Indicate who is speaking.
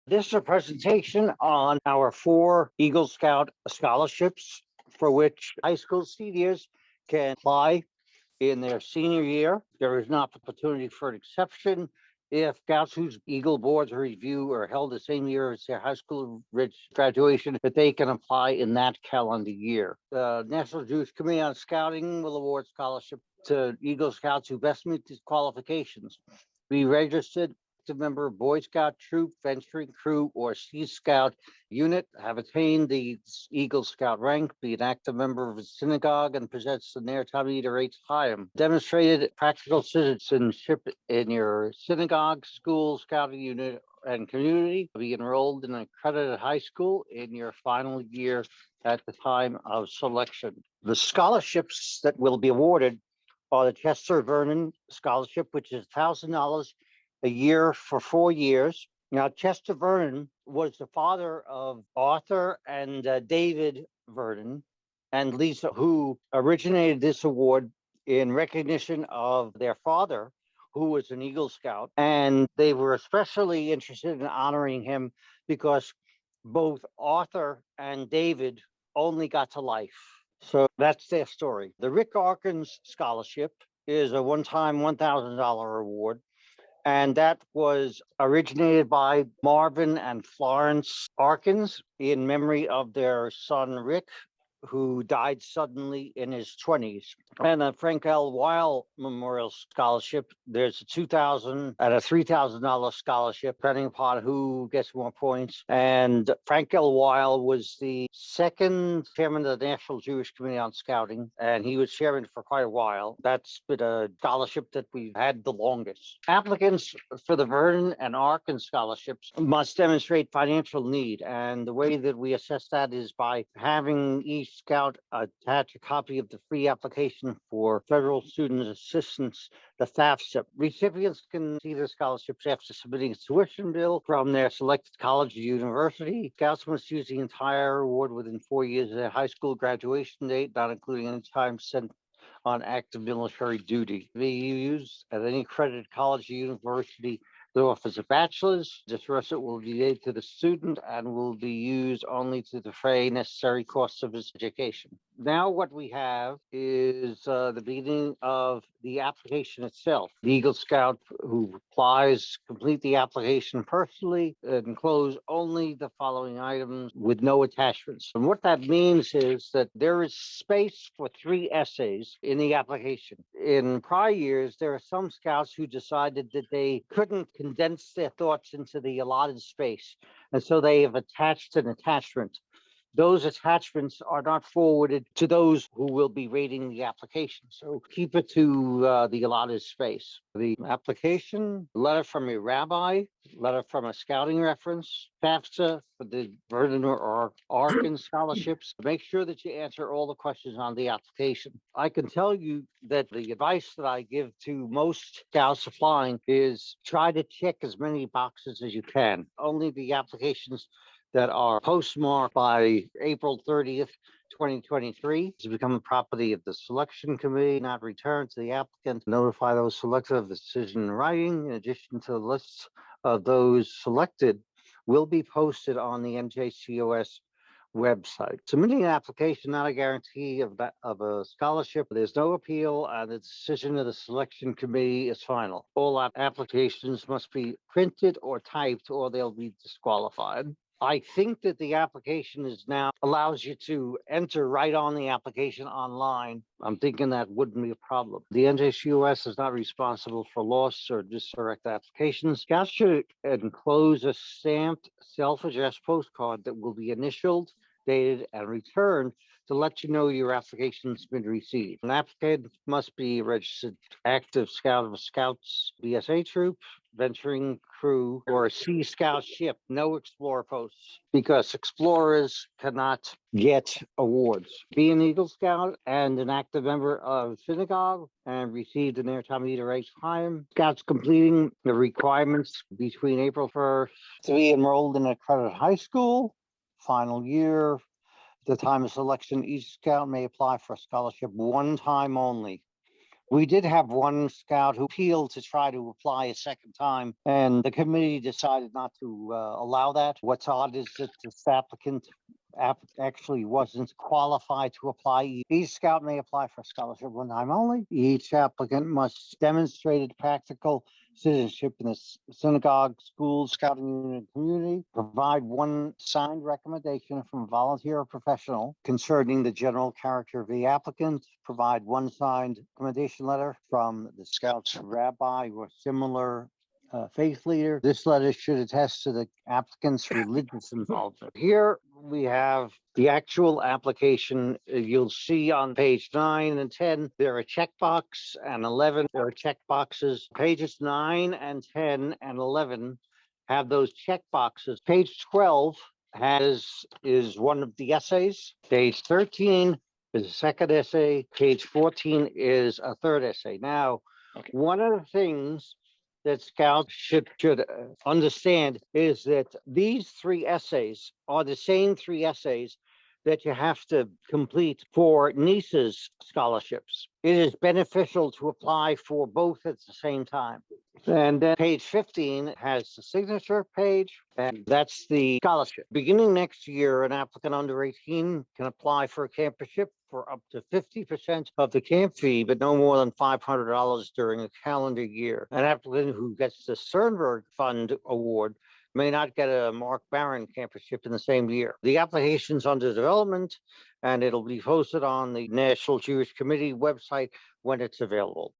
Speaker 1: This is a presentation on our 4 Eagle Scout scholarships for which high school seniors can apply in their senior year. There is an opportunity for an exception if Scouts whose Eagle Boards review are held the same year as their high school graduation, that they can apply in that calendar year. The National Jewish Committee on Scouting will award scholarship to Eagle Scouts who best meet these qualifications. Be registered member of Boy Scout troop, venturing crew, or Sea Scout unit, have attained the Eagle Scout rank, be an active member of a synagogue, and possess the Ner Tamid Eitz Chaim. Demonstrated practical citizenship in your synagogue, school, scouting unit, and community. Be enrolled in an accredited high school in your final year at the time of selection. The scholarships that will be awarded are the Chester Vernon Scholarship, which is $1,000 a year for 4 years. Now, Chester Vernon was the father of Arthur and David Vernon and Lisa, who originated this award in recognition of their father, who was an Eagle Scout. And they were especially interested in honoring him because both Arthur and David only got to life. So that's their story. The Rick Arkins Scholarship is a one-time $1,000 award. And that was originated by Marvin and Florence Arkins in memory of their son, Rick, who died suddenly in his 20s. And a Frank L. Weil Memorial Scholarship, there's a $2,000 and a $3,000 scholarship, depending upon who gets more points. And Frank L. Weil was the second chairman of the National Jewish Committee on Scouting, and he was chairman for quite a while. That's been a scholarship that we've had the longest. Applicants for the Vernon and Arkin scholarships must demonstrate financial need, and the way that we assess that is by having each Scout attach a copy of the free application for federal student assistance, the FAFSA. Recipients can see their scholarships after submitting a tuition bill from their selected college or university. Scouts must use the entire award within 4 years of their high school graduation date, not including any time spent on active military duty. Be used at any accredited college or university that offers a bachelor's. This receipt will be made to the student and will be used only to defray necessary costs of his education. Now what we have is the beginning of the application itself. The Eagle Scout who applies complete the application personally and enclose only the following items with no attachments. And what that means is that there is space for 3 essays in the application. In prior years, there are some scouts who decided that they couldn't condense their thoughts into the allotted space, and so they have attached an attachment. Those attachments are not forwarded to those who will be rating the application. So keep it to the allotted space. The application, letter from a rabbi, letter from a scouting reference, FAFSA for the Vernon or Arkin scholarships. Make sure that you answer all the questions on the application. I can tell you that the advice that I give to most scouts applying is try to check as many boxes as you can. Only the applications that are postmarked by April 30th, 2023 to become the property of the selection committee, not returned to the applicant. Notify those selected of the decision in writing. In addition to the lists of those selected will be posted on the NJCOS website. Submitting an application, not a guarantee of a scholarship. There's no appeal, and the decision of the selection committee is final. All applications must be printed or typed, or they'll be disqualified. I think that the application is now allows you to enter right on the application online. I'm thinking that wouldn't be a problem. The NJCOS is not responsible for lost or disdirect applications. Scouts should enclose a stamped self-addressed postcard that will be initialed, dated, and returned to let you know your application's been received. An applicant must be a registered active scout of a Scouts BSA troop, venturing crew, or a Sea Scout ship. No Explorer posts, because explorers cannot get awards. Be an Eagle Scout and an active member of synagogue and receive the Ner Tamid Eitz Chaim. Scouts completing the requirements between April 1st to be enrolled in a accredited high school. Final year, at the time of selection, each scout may apply for a scholarship one time only. We did have one scout who appealed to try to apply a second time, and the committee decided not to allow that. What's odd is that this applicant actually wasn't qualified to apply. Each scout may apply for a scholarship one time only. Each applicant must demonstrate practical citizenship in the synagogue, school, scouting unit, and community, provide one signed recommendation from a volunteer or professional concerning the general character of the applicant, provide one signed recommendation letter from the Scouts rabbi or similar faith leader. This letter should attest to the applicant's religious involvement. Here we have the actual application. You'll see on page 9 and 10, there are checkbox, and 11, there are check boxes. Pages 9 and 10 and 11 have those check boxes. Page 12 is one of the essays. Page 13 is a second essay. Page 14 is a third essay. Now, one of the things that scouts should understand is that these 3 essays are the same 3 essays that you have to complete for NJCOS scholarships. It is beneficial to apply for both at the same time. And then page 15 has the signature page, and that's the scholarship. Beginning next year, an applicant under 18 can apply for a campership for up to 50% of the camp fee, but no more than $500 during a calendar year. An applicant who gets the Sternberg Fund Award may not get a Mark Barron campership in the same year. The application's under development, and it'll be posted on the National Jewish Committee website when it's available.